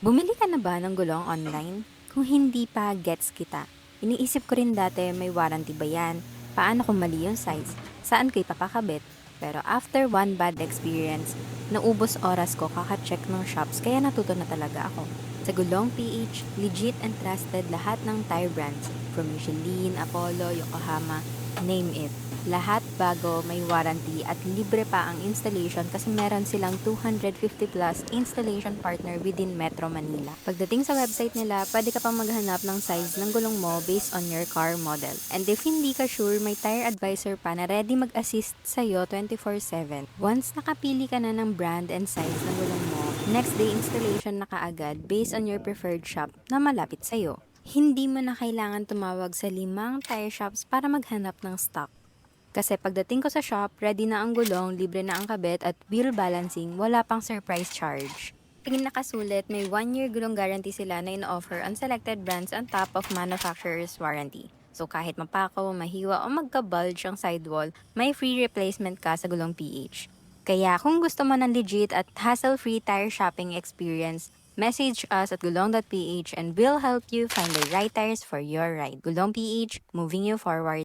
Bumili ka na ba ng gulong online? Kung hindi pa, gets kita. Iniisip ko rin dati, may warranty ba yan? Paano kung mali yung size? Saan ko ipapakabit? Pero after one bad experience, naubos oras ko kaka-check ng shops kaya natuto na talaga ako. Sa Gulong PH, legit and trusted lahat ng tire brands. From Michelin, Apollo, Yokohama, name it. Lahat bago, may warranty at libre pa ang installation kasi meron silang 250 plus installation partner within Metro Manila. Pagdating sa website nila, pwede ka pang maghanap ng size ng gulong mo based on your car model. And if hindi ka sure, may tire advisor pa na ready mag-assist sa'yo 24/7. Once nakapili ka na ng brand and size ng gulong mo, next day installation na kaagad based on your preferred shop na malapit sa'yo. Hindi mo na kailangan tumawag sa 5 tire shops para maghanap ng stock. Kasi pagdating ko sa shop, ready na ang gulong, libre na ang kabit at wheel balancing, wala pang surprise charge. Tingin nakasulit, may 1 year gulong guarantee sila na in-offer on selected brands on top of manufacturer's warranty. So kahit mapakaw, mahiwa o magka-bulge ang sidewall, may free replacement ka sa Gulong PH. Kaya kung gusto mo ng legit at hassle-free tire shopping experience, message us at gulong.ph and we'll help you find the right tires for your ride. Gulong PH, moving you forward.